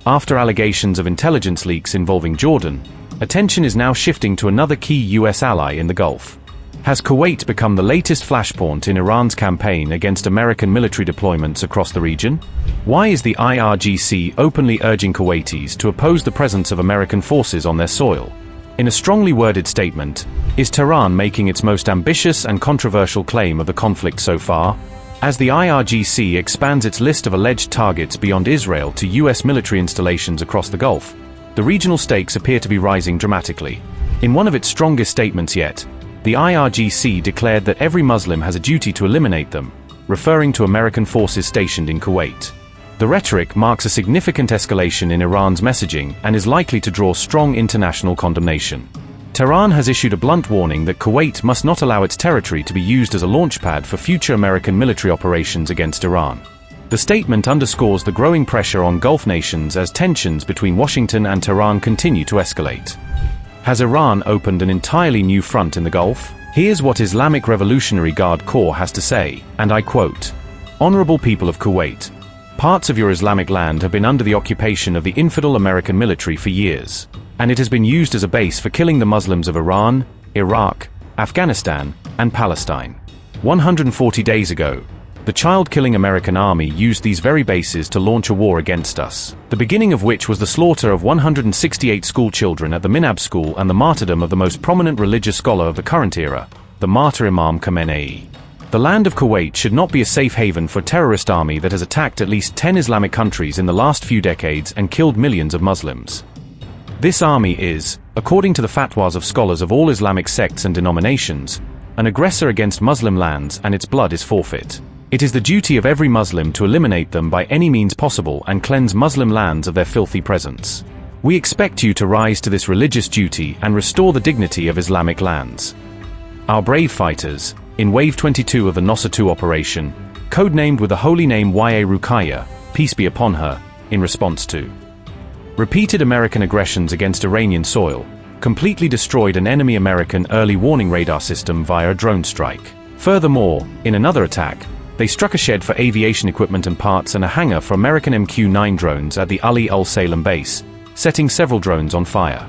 After allegations of intelligence leaks involving Jordan, attention is now shifting to another key US ally in the Gulf. Has Kuwait become the latest flashpoint in Iran's campaign against American military deployments across the region? Why is the IRGC openly urging Kuwaitis to oppose the presence of American forces on their soil? In a strongly worded statement, is Tehran making its most ambitious and controversial claim of the conflict so far? As the IRGC expands its list of alleged targets beyond Israel to US military installations across the Gulf, the regional stakes appear to be rising dramatically. In one of its strongest statements yet, the IRGC declared that every Muslim has a duty to eliminate them, referring to American forces stationed in Kuwait. The rhetoric marks a significant escalation in Iran's messaging and is likely to draw strong international condemnation. Tehran has issued a blunt warning that Kuwait must not allow its territory to be used as a launchpad for future American military operations against Iran. The statement underscores the growing pressure on Gulf nations as tensions between Washington and Tehran continue to escalate. Has Iran opened an entirely new front in the Gulf? Here's what Islamic Revolutionary Guard Corps has to say, and I quote, "Honorable people of Kuwait, parts of your Islamic land have been under the occupation of the infidel American military for years, and it has been used as a base for killing the Muslims of Iran, Iraq, Afghanistan, and Palestine. 140 days ago, the child-killing American army used these very bases to launch a war against us, the beginning of which was the slaughter of 168 school children at the Minab school and the martyrdom of the most prominent religious scholar of the current era, the martyr Imam Khamenei. The land of Kuwait should not be a safe haven for a terrorist army that has attacked at least 10 Islamic countries in the last few decades and killed millions of Muslims. This army is, according to the fatwas of scholars of all Islamic sects and denominations, an aggressor against Muslim lands, and its blood is forfeit. It is the duty of every Muslim to eliminate them by any means possible and cleanse Muslim lands of their filthy presence. We expect you to rise to this religious duty and restore the dignity of Islamic lands. Our brave fighters, in Wave 22 of the Nosser 2 operation, codenamed with the holy name Ya Ruqayya, peace be upon her, in response to repeated American aggressions against Iranian soil, completely destroyed an enemy American early warning radar system via a drone strike. Furthermore, in another attack, they struck a shed for aviation equipment and parts and a hangar for American MQ-9 drones at the Ali al-Salem base, setting several drones on fire.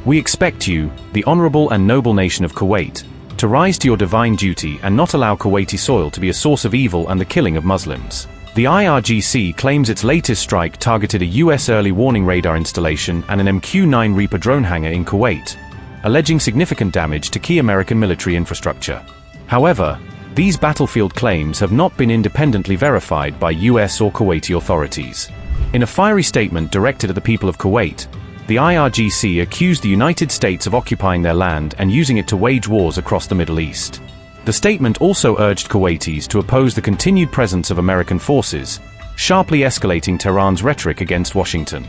We expect you, the honorable and noble nation of Kuwait, to rise to your divine duty and not allow Kuwaiti soil to be a source of evil and the killing of Muslims. The IRGC claims its latest strike targeted a US early warning radar installation and an MQ-9 Reaper drone hangar in Kuwait, alleging significant damage to key American military infrastructure. However, these battlefield claims have not been independently verified by US or Kuwaiti authorities. In a fiery statement directed at the people of Kuwait, the IRGC accused the United States of occupying their land and using it to wage wars across the Middle East. The statement also urged Kuwaitis to oppose the continued presence of American forces, sharply escalating Tehran's rhetoric against Washington.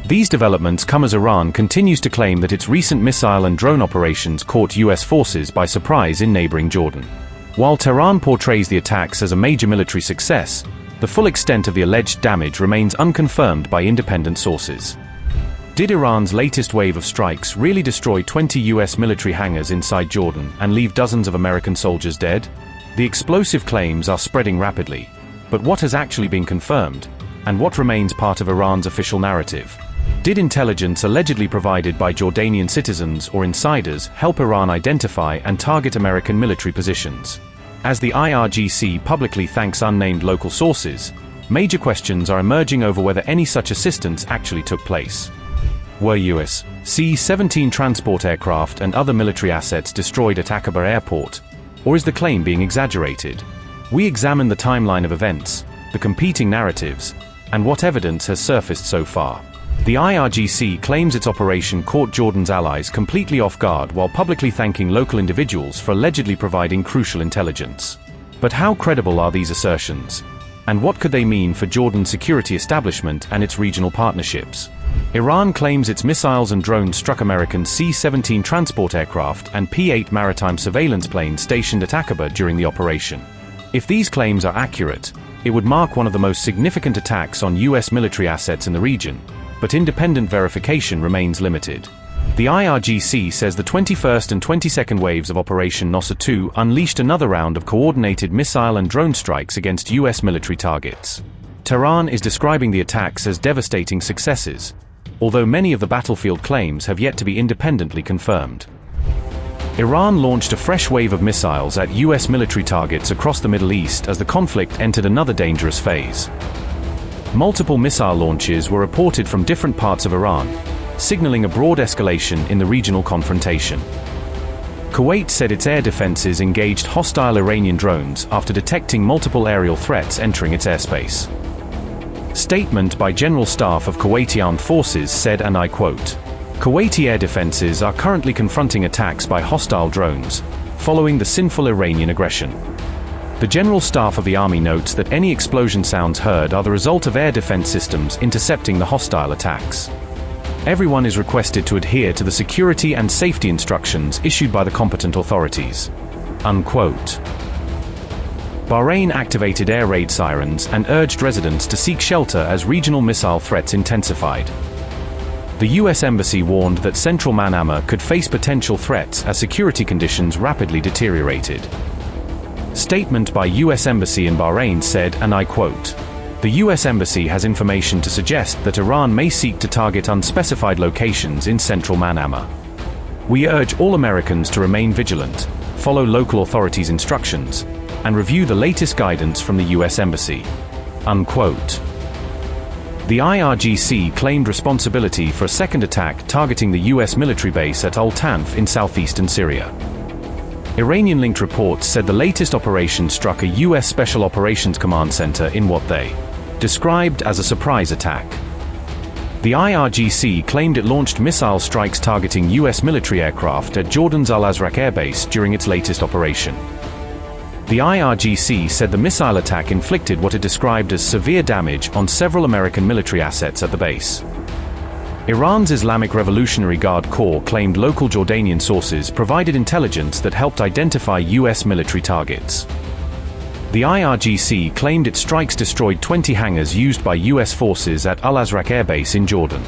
These developments come as Iran continues to claim that its recent missile and drone operations caught US forces by surprise in neighboring Jordan. While Tehran portrays the attacks as a major military success, the full extent of the alleged damage remains unconfirmed by independent sources. Did Iran's latest wave of strikes really destroy 20 US military hangars inside Jordan and leave dozens of American soldiers dead? The explosive claims are spreading rapidly, but what has actually been confirmed, and what remains part of Iran's official narrative? Did intelligence allegedly provided by Jordanian citizens or insiders help Iran identify and target American military positions? As the IRGC publicly thanks unnamed local sources, major questions are emerging over whether any such assistance actually took place. Were US C-17 transport aircraft and other military assets destroyed at Aqaba Airport, or is the claim being exaggerated? We examine the timeline of events, the competing narratives, and what evidence has surfaced so far. The IRGC claims its operation caught Jordan's allies completely off guard while publicly thanking local individuals for allegedly providing crucial intelligence. But how credible are these assertions? And what could they mean for Jordan's security establishment and its regional partnerships? Iran claims its missiles and drones struck American C-17 transport aircraft and P-8 maritime surveillance planes stationed at Aqaba during the operation. If these claims are accurate, it would mark one of the most significant attacks on US military assets in the region, but independent verification remains limited. The IRGC says the 21st and 22nd waves of Operation Nosser 2 unleashed another round of coordinated missile and drone strikes against US military targets. Tehran is describing the attacks as devastating successes, although many of the battlefield claims have yet to be independently confirmed. Iran launched a fresh wave of missiles at US military targets across the Middle East as the conflict entered another dangerous phase. Multiple missile launches were reported from different parts of Iran, signaling a broad escalation in the regional confrontation. Kuwait said its air defenses engaged hostile Iranian drones after detecting multiple aerial threats entering its airspace. Statement by General Staff of Kuwaiti Armed Forces said, and I quote, "Kuwaiti air defenses are currently confronting attacks by hostile drones, following the sinful Iranian aggression." The General Staff of the Army notes that any explosion sounds heard are the result of air defense systems intercepting the hostile attacks. Everyone is requested to adhere to the security and safety instructions issued by the competent authorities. Unquote. Bahrain activated air raid sirens and urged residents to seek shelter as regional missile threats intensified. The U.S. Embassy warned that central Manama could face potential threats as security conditions rapidly deteriorated. Statement by U.S. Embassy in Bahrain said, and I quote, "The U.S. Embassy has information to suggest that Iran may seek to target unspecified locations in central Manama. We urge all Americans to remain vigilant, follow local authorities' instructions, and review the latest guidance from the U.S. Embassy." Unquote. The IRGC claimed responsibility for a second attack targeting the U.S. military base at Al-Tanf in southeastern Syria. Iranian-linked reports said the latest operation struck a U.S. Special Operations Command Center in what they described as a surprise attack. The IRGC claimed it launched missile strikes targeting U.S. military aircraft at Jordan's Al-Azraq Air Base during its latest operation. The IRGC said the missile attack inflicted what it described as severe damage on several American military assets at the base. Iran's Islamic Revolutionary Guard Corps claimed local Jordanian sources provided intelligence that helped identify U.S. military targets. The IRGC claimed its strikes destroyed 20 hangars used by U.S. forces at Al-Azraq Air Base in Jordan.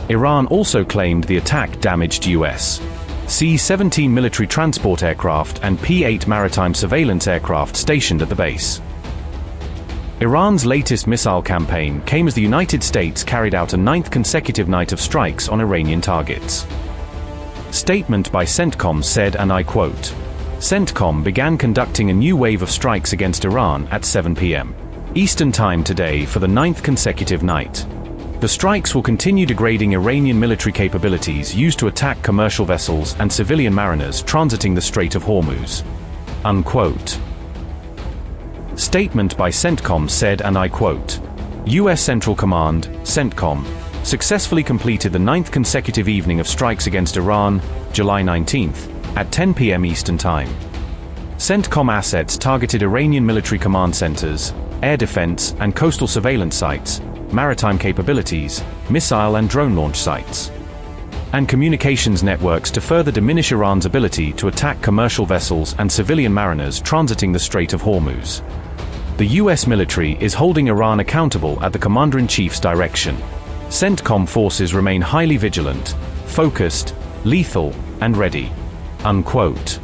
Iran also claimed the attack damaged U.S. C-17 military transport aircraft and P-8 maritime surveillance aircraft stationed at the base. Iran's latest missile campaign came as the United States carried out a 9th consecutive night of strikes on Iranian targets. Statement by CENTCOM said, and I quote, "CENTCOM began conducting a new wave of strikes against Iran at 7 p.m. Eastern Time today for the 9th consecutive night. The strikes will continue degrading Iranian military capabilities used to attack commercial vessels and civilian mariners transiting the Strait of Hormuz." Unquote. Statement by CENTCOM said, and I quote, "U.S. Central Command, CENTCOM, successfully completed the 9th consecutive evening of strikes against Iran, July 19th, at 10 p.m. Eastern Time. CENTCOM assets targeted Iranian military command centers, air defense and coastal surveillance sites, maritime capabilities, missile and drone launch sites, and communications networks to further diminish Iran's ability to attack commercial vessels and civilian mariners transiting the Strait of Hormuz. The U.S. military is holding Iran accountable at the Commander-in-Chief's direction. CENTCOM forces remain highly vigilant, focused, lethal, and ready." Unquote.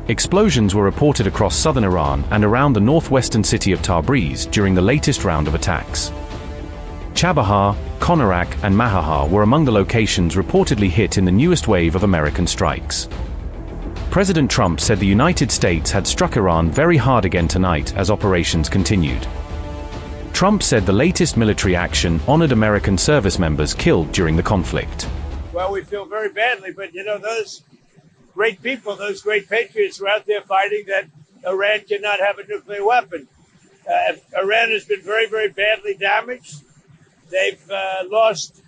Explosions were reported across southern Iran and around the northwestern city of Tabriz during the latest round of attacks. Chabahar, Konarak, and Mahahar were among the locations reportedly hit in the newest wave of American strikes. President Trump said the United States had struck Iran very hard again tonight as operations continued. Trump said the latest military action honored American service members killed during the conflict. Well, we feel very badly, but those great people, those great patriots were out there fighting that Iran cannot have a nuclear weapon. Iran has been very, very badly damaged. They've lost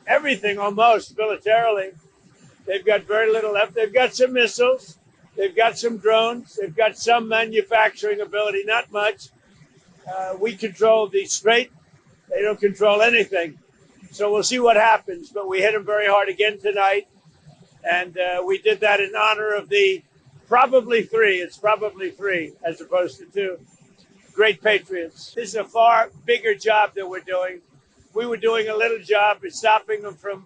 everything almost militarily. They've got very little left. They've got some missiles. They've got some drones. They've got some manufacturing ability, not much. We control the strait. They don't control anything. So we'll see what happens. But we hit them very hard again tonight. And we did that in honor of the probably three. It's probably three as opposed to two great patriots. This is a far bigger job that we're doing. We were doing a little job of stopping them from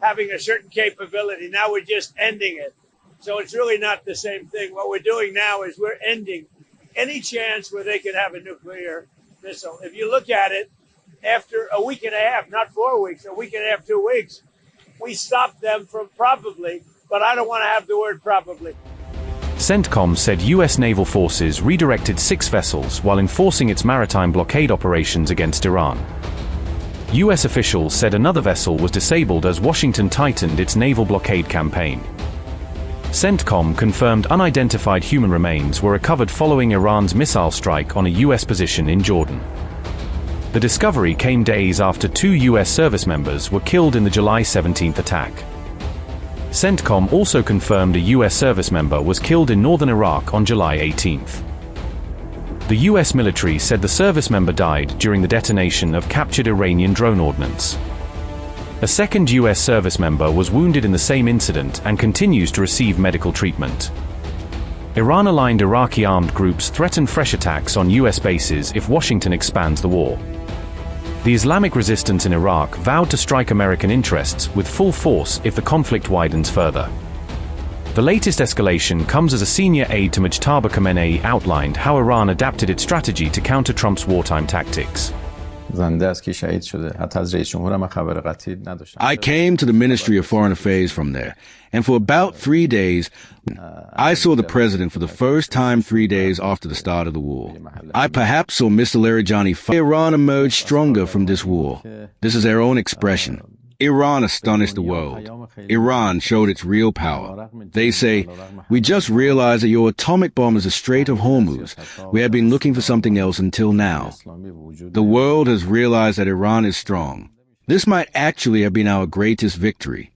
having a certain capability. Now we're just ending it. So it's really not the same thing. What we're doing now is we're ending any chance where they could have a nuclear missile. If you look at it, after a week and a half, not 4 weeks, a week and a half, 2 weeks, we stopped them from probably, but I don't want to have the word probably. CENTCOM said U.S. naval forces redirected 6 vessels while enforcing its maritime blockade operations against Iran. U.S. officials said another vessel was disabled as Washington tightened its naval blockade campaign. CENTCOM confirmed unidentified human remains were recovered following Iran's missile strike on a U.S. position in Jordan. The discovery came days after 2 U.S. service members were killed in the July 17th attack. CENTCOM also confirmed a U.S. service member was killed in northern Iraq on July 18th. The U.S. military said the service member died during the detonation of captured Iranian drone ordnance. A second U.S. service member was wounded in the same incident and continues to receive medical treatment. Iran-aligned Iraqi armed groups threaten fresh attacks on U.S. bases if Washington expands the war. The Islamic resistance in Iraq vowed to strike American interests with full force if the conflict widens further. The latest escalation comes as a senior aide to Mujtaba Khamenei outlined how Iran adapted its strategy to counter Trump's wartime tactics. I came to the Ministry of Foreign Affairs from there, and for about 3 days, I saw the president for the first time 3 days after the start of the war. I perhaps saw Mr. Larijani. Iran emerged stronger from this war. This is their own expression. Iran astonished the world. Iran showed its real power. They say, we just realized that your atomic bomb is the Strait of Hormuz. We have been looking for something else until now. The world has realized that Iran is strong. This might actually have been our greatest victory.